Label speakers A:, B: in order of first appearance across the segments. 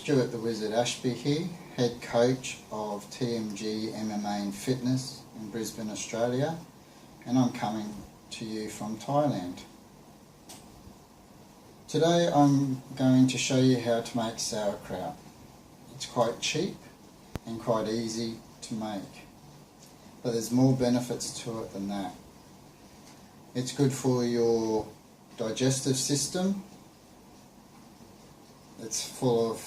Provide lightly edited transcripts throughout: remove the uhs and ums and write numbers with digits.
A: Stuart the Wizard Ashby here, head coach of TMG MMA and Fitness in Brisbane, Australia, and I'm coming to you from Thailand. Today I'm going to show you how to make sauerkraut. It's quite cheap and quite easy to make, but there's more benefits to it than that. It's good for your digestive system. It's full of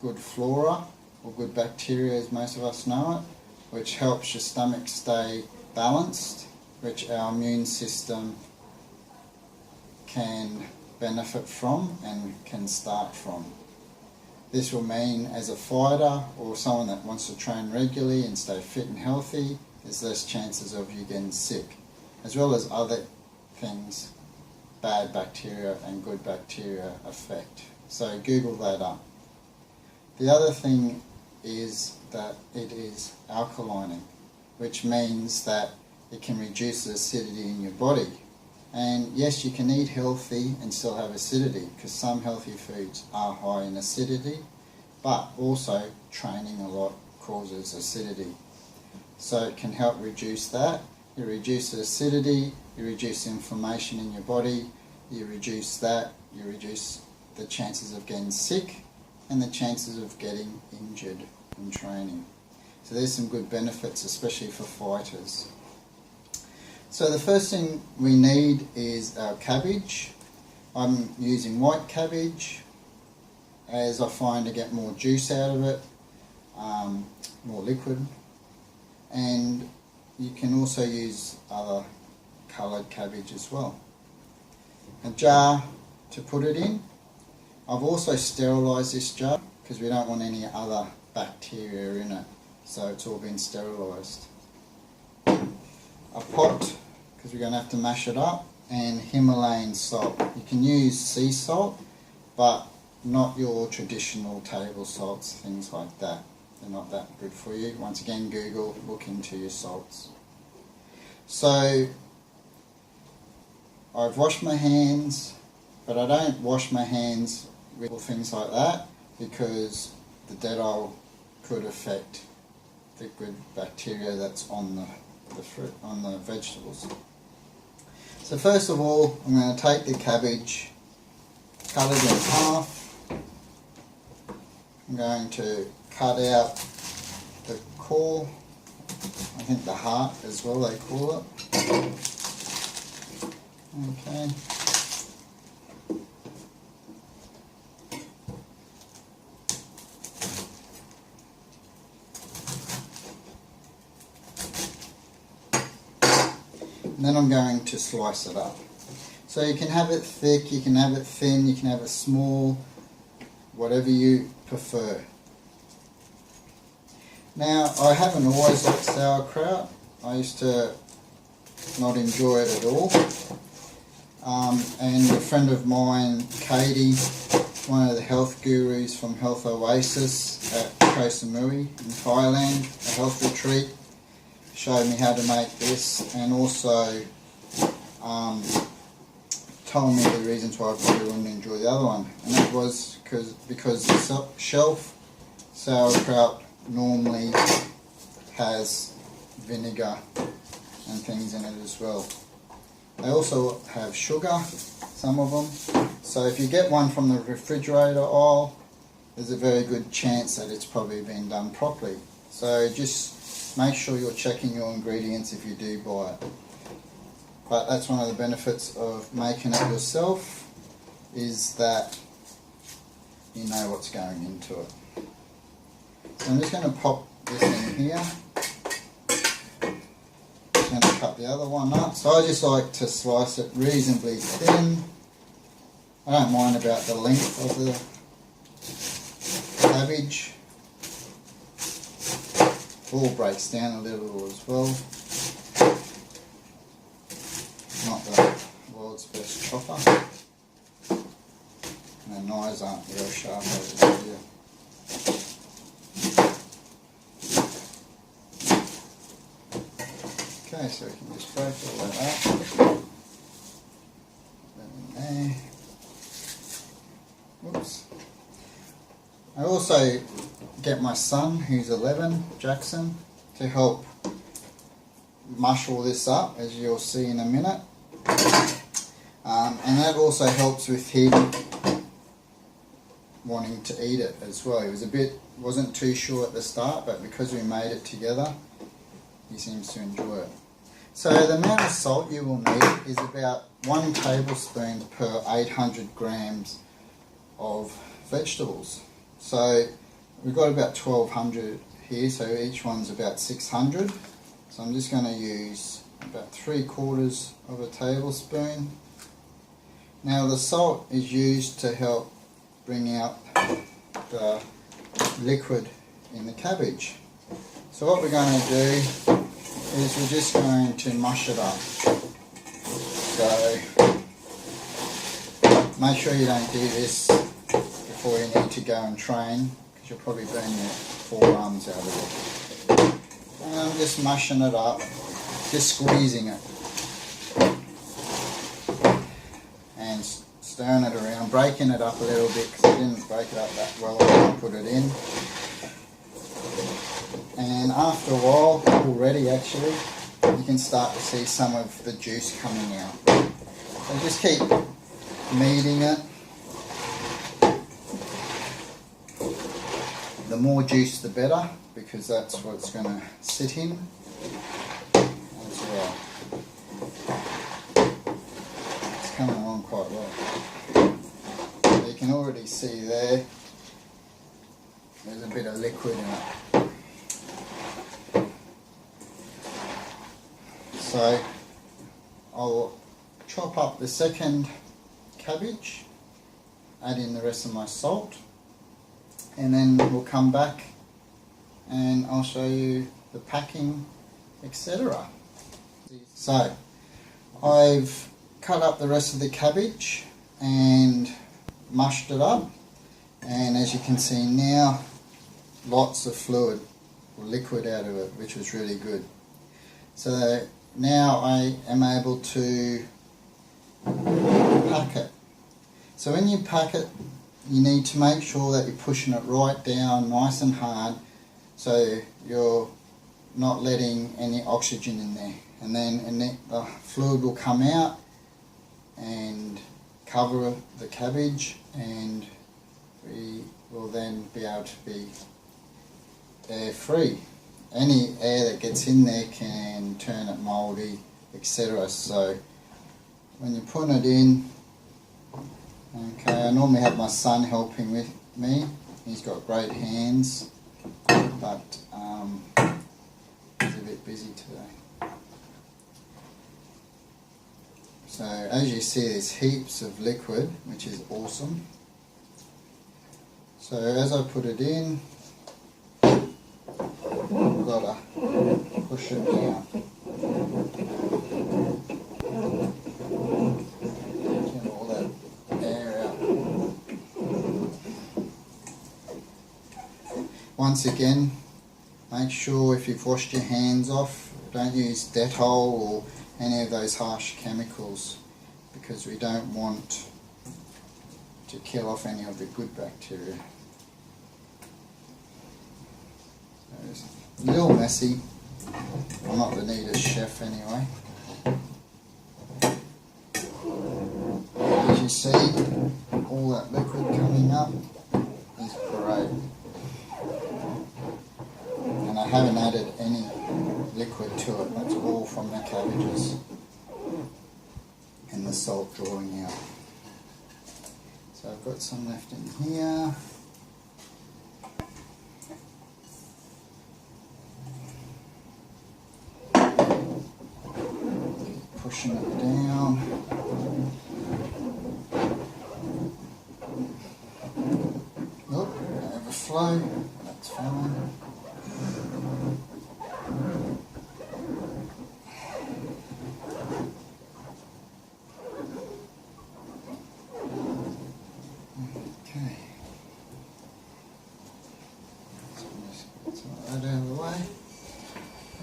A: good flora, or good bacteria as most of us know it, which helps your stomach stay balanced, which our immune system can benefit from and can start from. This will mean as a fighter or someone that wants to train regularly and stay fit and healthy, there's less chances of you getting sick, as well as other things bad bacteria and good bacteria affect. So Google that up. The other thing is that it is alkalining, which means that it can reduce the acidity in your body. And yes, you can eat healthy and still have acidity, because some healthy foods are high in acidity, but also training a lot causes acidity. So it can help reduce that. You reduce the acidity, you reduce inflammation in your body, you reduce that, you reduce the chances of getting sick and the chances of getting injured in training. So there's some good benefits, especially for fighters. So the first thing we need is our cabbage. I'm using white cabbage, as I find to get more juice out of it, more liquid, and you can also use other coloured cabbage as well. A jar to put it in. I've also sterilised this jar because we don't want any other bacteria in it, so it's all been sterilised. A pot, because we're going to have to mash it up, and Himalayan salt. You can use sea salt, but not your traditional table salts, things like that. They're not that good for you. Once again, Google, look into your salts. So I've washed my hands, but I don't wash my hands with things like that, because the dead oil could affect the good bacteria that's on the fruit, on the vegetables. So first of all, I'm going to take the cabbage, cut it in half. I'm going to cut out the core, I think the heart as well they call it. Okay. And then I'm going to slice it up. So you can have it thick, you can have it thin, you can have it small, whatever you prefer. Now, I haven't always liked sauerkraut. I used to not enjoy it at all. And a friend of mine, Katie, one of the health gurus from Health Oasis at Koh Samui in Thailand, a health retreat, showed me how to make this, and also told me the reasons why I probably wouldn't enjoy the other one, and that was because the shelf sauerkraut normally has vinegar and things in it as well. They also have sugar, some of them, so if you get one from the refrigerator aisle, there's a very good chance that it's probably been done properly. So just make sure you're checking your ingredients if you do buy it. But that's one of the benefits of making it yourself, is that you know what's going into it. So I'm just going to pop this in here. I'm going to cut the other one up. So I just like to slice it reasonably thin. I don't mind about the length of the cabbage. All breaks down a little as well. Not the world's best chopper. And the knives aren't real sharp over here. Okay, so we can just break all that up. Put that in there. Whoops. I also also get my son, who's 11, Jackson, to help mush all this up, as you'll see in a minute. And that also helps with him wanting to eat it as well. He wasn't too sure at the start, but because we made it together, he seems to enjoy it. So the amount of salt you will need is about 1 tablespoon per 800 grams of vegetables. So we've got about 1200 here, so each one's about 600. So I'm just going to use about 3/4 of a tablespoon. Now the salt is used to help bring out the liquid in the cabbage. So what we're going to do is we're just going to mush it up. So make sure you don't do this before you need to go and train, because you'll probably burn your forearms out of it. And I'm just mushing it up, just squeezing it and stirring it around, breaking it up a little bit because I didn't break it up that well when I put it in. And after a while, already actually, you can start to see some of the juice coming out. So just keep kneading it. The more juice the better, because that's what it's going to sit in as well. It's coming along quite well. So you can already see there's a bit of liquid in it. So I'll chop up the second cabbage, add in the rest of my salt, and then we'll come back and I'll show you the packing, etc. So I've cut up the rest of the cabbage and mushed it up, and as you can see now, lots of fluid or liquid out of it, which was really good. So now I am able to pack it. So when you pack it, you need to make sure that you're pushing it right down nice and hard, so you're not letting any oxygen in there, and then the fluid will come out and cover the cabbage, and we will then be able to be air free. Any air that gets in there can turn it mouldy, etc. So when you're putting it in, okay, I normally have my son helping with me. He's got great hands, but he's a bit busy today. So as you see, there's heaps of liquid, which is awesome. So as I put it in, I've got to push it down. Get all that air out. Once again, make sure if you've washed your hands off, don't use Dettol or any of those harsh chemicals, because we don't want to kill off any of the good bacteria. It's a little messy. I'm not the neatest chef anyway. As you see, all that liquid coming up is great. And I haven't added any liquid to it. That's all from the cabbages and the salt drawing out. So I've got some left in here. Pushing it down. Look, overflow, that's fine. Okay. So just get that out of the way.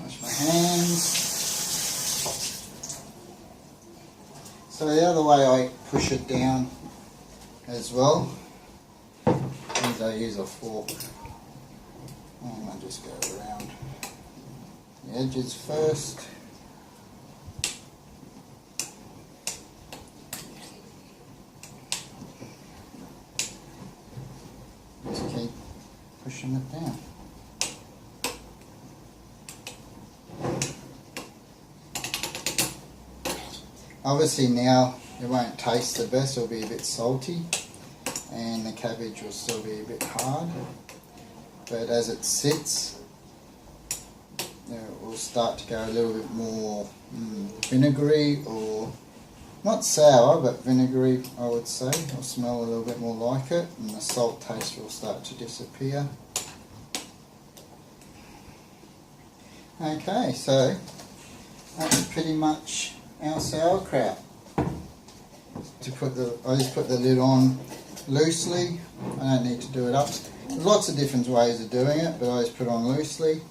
A: Wash my hands. So the other way I push it down as well These I use a fork, and I just go around the edges first. Just keep pushing it down. Obviously now it won't taste the best, it'll be a bit salty and the cabbage will still be a bit hard, but as it sits it will start to go a little bit more vinegary, or not sour but vinegary I would say. It'll smell a little bit more like it and the salt taste will start to disappear. Okay, so that's pretty much our sauerkraut. I just put the lid on loosely. I don't need to do it up. There's lots of different ways of doing it, but I just put it on loosely.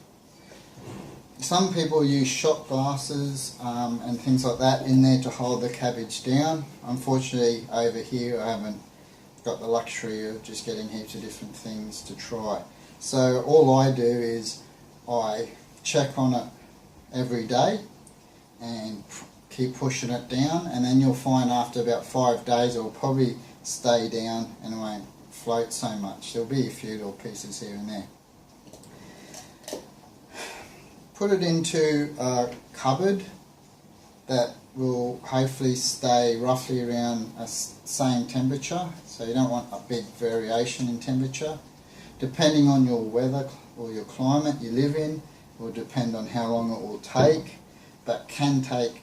A: Some people use shot glasses and things like that in there to hold the cabbage down. Unfortunately over here I haven't got the luxury of just getting heaps of different things to try. So all I do is I check on it every day and keep pushing it down, and then you'll find after about 5 days it will probably stay down and it won't float so much. There'll be a few little pieces here and there. Put it into a cupboard that will hopefully stay roughly around a same temperature, so you don't want a big variation in temperature. Depending on your weather or your climate you live in, it will depend on how long it will take, but can take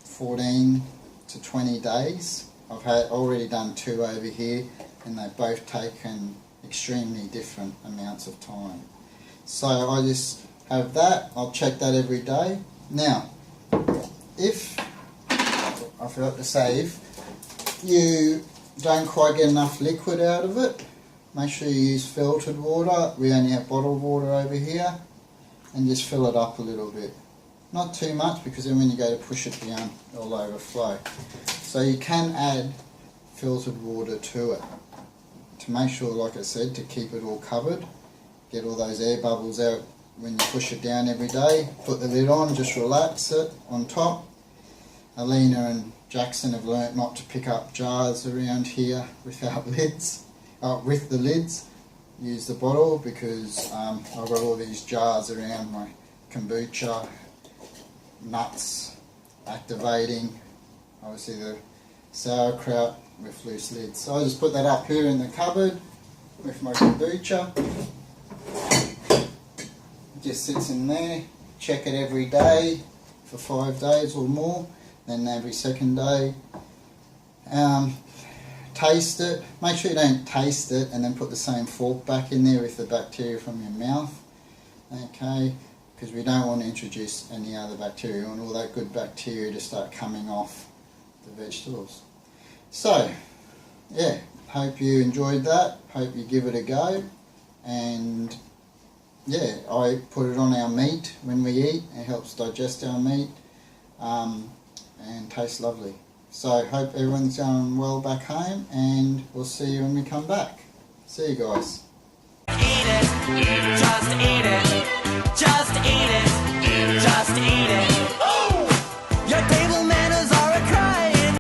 A: 14 to 20 days. I've already done 2 over here and they've both taken extremely different amounts of time. So I just have that, I'll check that every day. Now, if, I forgot to say, if you don't quite get enough liquid out of it, make sure you use filtered water. We only have bottled water over here, and just fill it up a little bit. Not too much, because then when you go to push it down it'll overflow. So you can add filtered water to it to make sure, like I said, to keep it all covered, get all those air bubbles out when you push it down every day. Put the lid on, just relax it on top. Alina and Jackson have learnt not to pick up jars around here without lids, with the lids. Use the bottle, because I've got all these jars around my kombucha, nuts, activating, obviously the sauerkraut with loose lids. So I just put that up here in the cupboard with my kombucha. It just sits in there. Check it every day for 5 days or more, then every second day. Taste it. Make sure you don't taste it and then put the same fork back in there with the bacteria from your mouth. Okay, because we don't want to introduce any other bacteria. We want all that good bacteria to start coming off the vegetables. So, yeah, hope you enjoyed that. Hope you give it a go. And yeah, I put it on our meat when we eat. It helps digest our meat and tastes lovely. So hope everyone's going well back home, and we'll see you when we come back. See you guys.
B: Eat it, just eat it, just eat it.